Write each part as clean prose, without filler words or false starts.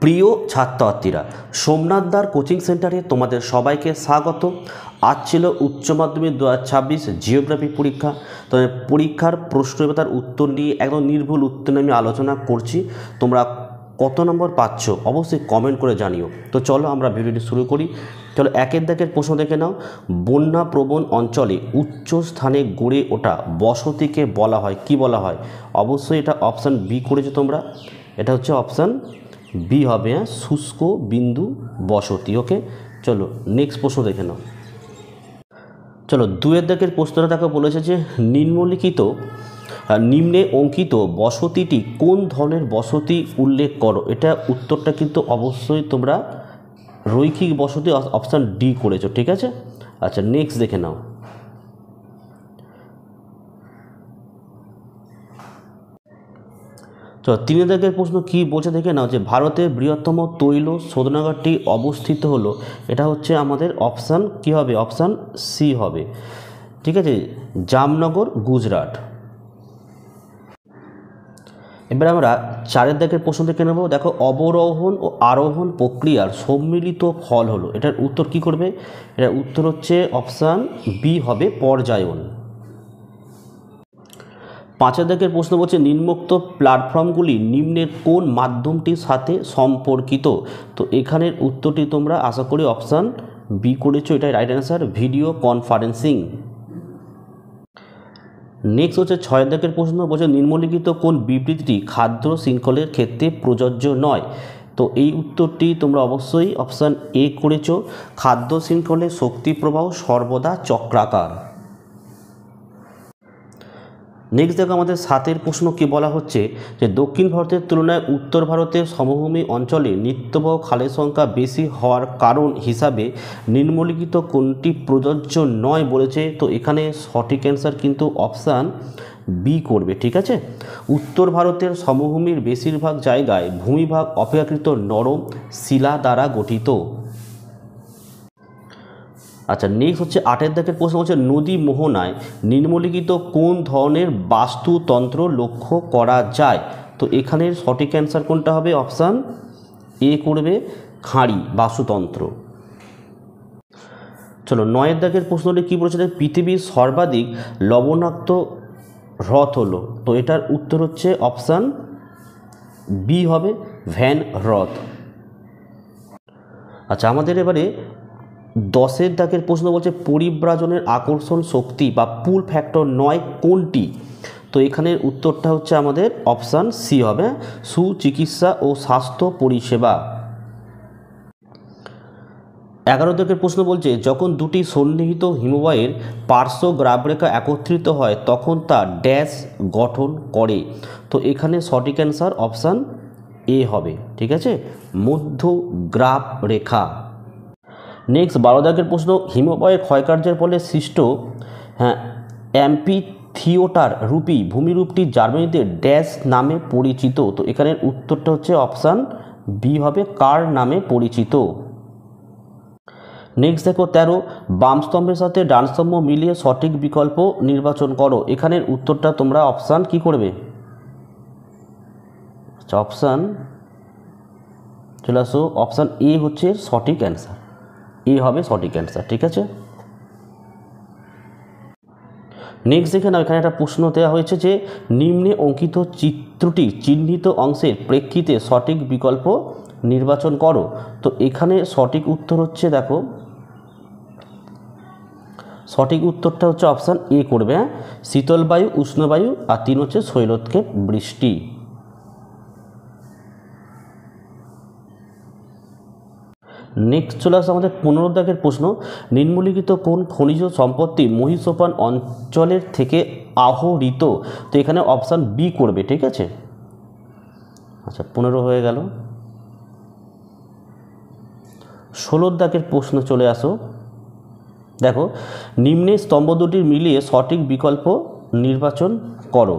প্রিয় ছাত্রছাত্রীরা, সোমনাথদার কোচিং সেন্টারে তোমাদের সবাইকে স্বাগত। আজ ছিল উচ্চ মাধ্যমিক 2026 জিওগ্রাফি পরীক্ষা। তো পরীক্ষার প্রশ্ন এবং তার উত্তর নিয়ে একদম নির্ভুল উত্তর নিয়ে আমি আলোচনা করছি। তোমরা কত নম্বর পাচ্ছ অবশ্যই কমেন্ট করে জানিও। তো চলো আমরা ভিডিওটি শুরু করি। চলো একের দাগের প্রশ্ন দেখে নাও। বন্যা প্রবণ অঞ্চলে উচ্চ স্থানে গড়ে ওঠা বসতিকে বলা হয়, কি বলা হয়? অবশ্যই এটা অপশান বি করেছো তোমরা। এটা হচ্ছে অপশান বি হবে, শুষ্ক বিন্দু বসতি। ওকে, চলো নেক্সট প্রশ্ন দেখে নাও। চলো দুয়ের দাগের প্রশ্নটা দেখো, বলেছে যে নিম্নে অঙ্কিত বসতিটি কোন ধরনের বসতি উল্লেখ করো। এটা উত্তরটা কিন্তু অবশ্যই তোমরা রৈখিক বসতি অপশান ডি করেছো, ঠিক আছে। আচ্ছা নেক্সট দেখে নাও। তো তিনের দাগের প্রশ্ন কি বলছে দেখে নাও, যে ভারতের বৃহত্তম তৈল শোধনাগারটি অবস্থিত হলো। এটা হচ্ছে আমাদের অপশান কি হবে? অপশান সি হবে, ঠিক আছে, জামনগর, গুজরাট। এবার আমরা চারের দাগের প্রশ্ন দেখে নেব। দেখো, অবরোহণ ও আরোহণ প্রক্রিয়ার সম্মিলিত ফল হলো। এটার উত্তর কি করবে? এটার উত্তর হচ্ছে অপশান বি হবে, পর্যায়ন। পাঁচের দাগের প্রশ্ন বলছে নিম্নোক্ত প্ল্যাটফর্মগুলি নিম্নের কোন মাধ্যমটির সাথে সম্পর্কিত। তো এখানের উত্তরটি তোমরা আশা করি অপশান বি করেছো, এটাই right answer, video conferencing. Next হচ্ছে ছয়ের দাগের প্রশ্ন বলছে নিম্নলিখিত কোন বিবৃতিটি খাদ্য শৃঙ্খলের ক্ষেত্রে প্রযোজ্য নয়। তো এই উত্তরটি তোমরা অবশ্যই অপশান এ করেছো, খাদ্য শৃঙ্খলের শক্তি প্রবাহ সর্বদা চক্রাকার। নেক্সট দেখো আমাদের সাতের প্রশ্ন কি বলা হচ্ছে, যে দক্ষিণ ভারতের তুলনায় উত্তর ভারতের সমভূমি অঞ্চলে নিত্যবহ খালের সংখ্যা বেশি হওয়ার কারণ হিসাবে নিম্নলিখিত কোনটি প্রযোজ্য নয় বলেছে। তো এখানে সঠিক অ্যান্সার কিন্তু অপশান বি করবে, ঠিক আছে। উত্তর ভারতের সমভূমির বেশিরভাগ জায়গায় ভূমিভাগ অপেক্ষাকৃত নরম শিলা দ্বারা গঠিত। আচ্ছা নেক্সট হচ্ছে আটের দাগের প্রশ্ন হচ্ছে নদী মোহনায় নিম্নলিখিত কোন ধরনের বাস্তুতন্ত্র লক্ষ্য করা যায়। তো এখানের সঠিক অ্যান্সার কোনটা হবে? অপশান এ করবে, খাঁড়ি বাস্তুতন্ত্র। চলো নয়ের দাগের প্রশ্নটি কী বলেছে, পৃথিবীর সর্বাধিক লবণাক্ত হ্রদ হলো। তো এটার উত্তর হচ্ছে অপশান বি হবে, ভ্যান হ্রদ। আচ্ছা আমাদের এবারে দশের দাগের প্রশ্ন বলছে পরিব্রাজনের আকর্ষণ শক্তি বা পুল ফ্যাক্টর নয় কোনটি। তো এখানের উত্তরটা হচ্ছে আমাদের অপশান সি হবে, সুচিকিৎসা ও স্বাস্থ্য পরিষেবা। 11 দাগের প্রশ্ন বলছে যখন দুটি সন্নিহিত হিমবাহের পার্শ্ব গ্রাবরেখা একত্রিত হয় তখন তা ড্যাশ গঠন করে। তো এখানে সঠিক অ্যান্সার অপশান এ হবে, ঠিক আছে, মধ্য গ্রাব রেখা। নেক্সট 12 দাগের প্রশ্ন হিমবাহের ক্ষয়কার্যের ফলে সৃষ্ট অ্যাম্পিথিওটার রূপী ভূমিরূপটি জার্মানিতে ড্যাশ নামে পরিচিত। তো এখানের উত্তরটা হচ্ছে অপশান বি হবে, কার নামে পরিচিত। নেক্সট দেখো 13 বাম স্তম্ভের সাথে ডান স্তম্ভ মিলিয়ে সঠিক বিকল্প নির্বাচন করো। এখানের উত্তরটা তোমরা অপশান কি করবে? অপশান চলে আসো, অপশান এ হচ্ছে সঠিক অ্যান্সার, এ হবে সঠিক অ্যান্সার, ঠিক আছে। নেক্সট দেখে নাও, এখানে একটা প্রশ্ন দেওয়া হয়েছে যে নিম্নে অঙ্কিত চিত্রটি চিহ্নিত অংশের প্রেক্ষিতে সঠিক বিকল্প নির্বাচন করো। তো এখানে সঠিক উত্তর হচ্ছে, দেখো সঠিক উত্তরটা হচ্ছে অপশান এ করবে, শীতল বায়ু, উষ্ণবায়ু, আর 3 হচ্ছে শৈলোৎক্ষেপ বৃষ্টি। নেক্সট চলে আসে আমাদের 15 দাগের প্রশ্ন নিম্নলিখিত কোন খনিজ সম্পত্তি মহীসোপান অঞ্চলের থেকে আহরিত। তো এখানে অপশান বি করবে, ঠিক আছে। আচ্ছা 15 হয়ে গেল। 16 দাগের প্রশ্ন চলে আসো। দেখো নিম্নে স্তম্ভ দুটি মিলিয়ে সঠিক বিকল্প নির্বাচন করো।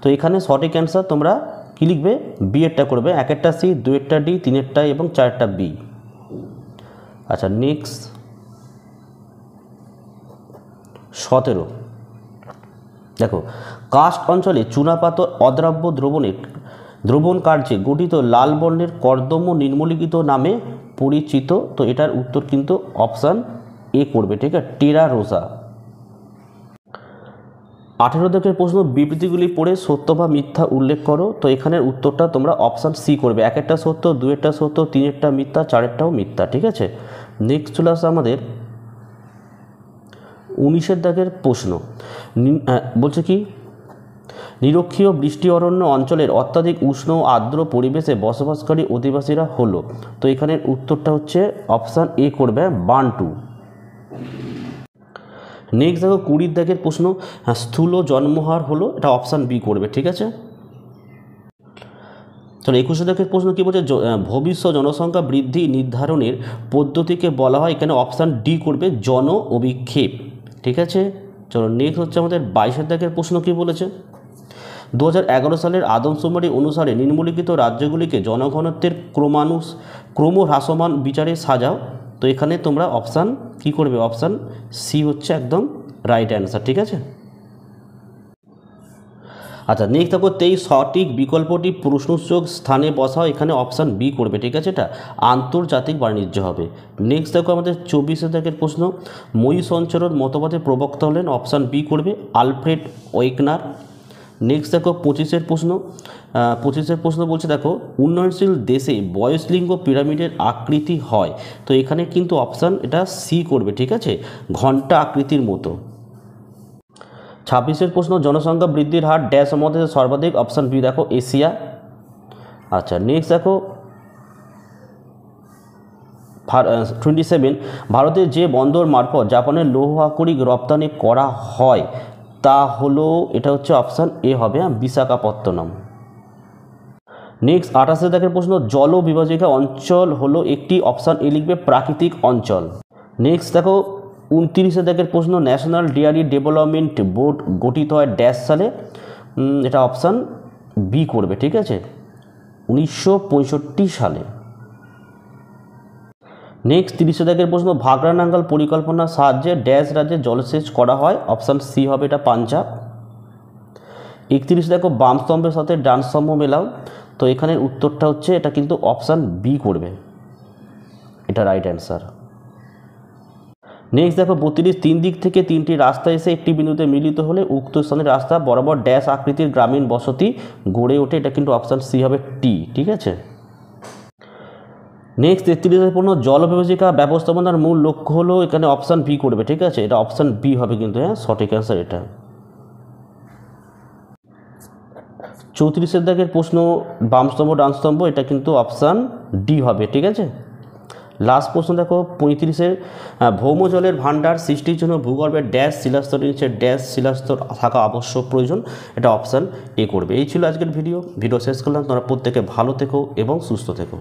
তো এখানে সঠিক অ্যান্সার তোমরা কি লিখবে? বি এরটা করবে, 1এরটা সি, 2এরটা ডি, 3এরটা এবং 4এরটা বি। আচ্ছা নেক্সট 17 দেখো কাস্ট অঞ্চলে চুনাপাথর অদ্রাব্য দ্রবণে দ্রবণ কার্যে গঠিত লাল বর্ণের কর্দম নিম্নলিখিত নামে পরিচিত। তো এটার উত্তর কিন্তু অপশান এ করবে, ঠিক আছে, টেরা রোসা। 18 দাগের প্রশ্ন, বিবৃতিগুলি পড়ে সত্য বা মিথ্যা উল্লেখ করো। তো এখানের উত্তরটা তোমরা অপশান সি করবে, 1-টা সত্য, 2-টা সত্য, 3-টা মিথ্যা, 4-টাও মিথ্যা, ঠিক আছে। নেক্সট চলে আসে আমাদের 19 দাগের প্রশ্ন। বলছে কি, নিরক্ষীয় বৃষ্টি অরণ্য অঞ্চলের অত্যাধিক উষ্ণ ও আর্দ্র পরিবেশে বসবাসকারী অধিবাসীরা হলো। তো এখানের উত্তরটা হচ্ছে অপশান এ করবে, বান্টু। নেক্সট দেখো 20 দাগের প্রশ্ন, স্থূল জন্মহার হলো, এটা অপশান বি করবে, ঠিক আছে। চলো 21 দাগের প্রশ্ন কি বলছে, ভবিষ্যৎ জনসংখ্যা বৃদ্ধি নির্ধারণের পদ্ধতিকে বলা হয়, এখানে অপশান ডি করবে, জন অভিক্ষেপ, ঠিক আছে। চলো নেক্সট হচ্ছে আমাদের 22 দাগের প্রশ্ন কি বলেছে, 2011 সালের আদমশুমারি অনুসারে নিম্নলিখিত রাজ্যগুলিকে জনঘনত্বের ক্রমহ্রাসমান বিচারে সাজাও। তো এখানে তোমরা অপশান কি করবে, অপশান সি হচ্ছে একদম রাইট অ্যান্সার, ঠিক আছে। আচ্ছা নেক্সট দেখো 23 সঠিক বিকল্পটি প্রশ্নসূচক স্থানে বসাও, এখানে অপশান বি করবে, ঠিক আছে, এটা আন্তর্জাতিক বাণিজ্য হবে। নেক্সট দেখো আমাদের 24 দাগের প্রশ্ন, মই সঞ্চরণ মতবাদের প্রবক্তা হলেন, অপশান বি করবে, আলফ্রেড ওয়েগনার। নেক্সট দেখো 25 প্রশ্ন বলছে, দেখো উন্নয়নশীল দেশে বয়সলিঙ্গ পিরামিডের আকৃতি হয়। তো এখানে কিন্তু অপশান এটা সি করবে, ঠিক আছে, ঘণ্টা আকৃতির মতো। 26 প্রশ্ন, জনসংখ্যা বৃদ্ধির হার ড্যাশ মধ্যে সর্বাধিক, অপশান বি দেখো এশিয়া। আচ্ছা নেক্সট দেখো 27, ভারতের যে বন্দর মারফত জাপানের লৌহ আকরিক রপ্তানি করা হয় তা হলো, এটা হচ্ছে অপশান এ হবে, বিশাখাপত্তনম। নেক্সট 28 দাগের প্রশ্ন, জল বিভাজিকা অঞ্চল হলো একটি, অপশান এ লিখবে, প্রাকৃতিক অঞ্চল। নেক্সট দেখো 29 দাগের প্রশ্ন, ন্যাশনাল ডেয়ারি ডেভেলপমেন্ট বোর্ড গঠিত হয় ড্যাশ সালে, এটা অপশান বি করবে, ঠিক আছে, 1965 সালে। নেক্সট 30 দাগের প্রশ্ন, ভাগড়া নাঙ্গল পরিকল্পনার সাহায্যে ড্যাশ রাজ্যে জলসেচ করা হয়, অপশান সি হবে, এটা পাঞ্জাব। 31 দেখো বাম স্তম্ভের সাথে ডান স্তম্ভ মেলাও। তো এখানের উত্তরটা হচ্ছে এটা কিন্তু অপশান বি করবে, এটা রাইট অ্যান্সার। নেক্সট দেখো 32, 3 দিক থেকে 3টি রাস্তা এসে একটি বিন্দুতে মিলিত হলে উক্ত স্থানের রাস্তা বরাবর ড্যাশ আকৃতির গ্রামীণ বসতি গড়ে ওঠে, এটা কিন্তু অপশান সি হবে, টি, ঠিক আছে। নেক্সট 33 পূর্ণ জল বিভাজিকা ব্যবস্থাপনার মূল লক্ষ্য হলো, এখানে অপশান বি করবে, ঠিক আছে, এটা অপশান বি হবে কিন্তু, হ্যাঁ সঠিক অ্যান্সার এটা। 34 দাগের প্রশ্ন, বাম স্তম্ভ ডান স্তম্ভ, এটা কিন্তু অপশান ডি হবে, ঠিক আছে। লাস্ট প্রশ্ন দেখো 35, ভৌম জলের ভাণ্ডার সৃষ্টির জন্য ভূগর্ভের ড্যাশ শিলাস্তরের নিচে ড্যাশ শিলাস্তর থাকা আবশ্যক প্রয়োজন, এটা অপশান এ করবে। এই ছিল আজকের ভিডিও শেষ করলাম। তোমরা প্রত্যেকে ভালো থেকো এবং সুস্থ থেকো।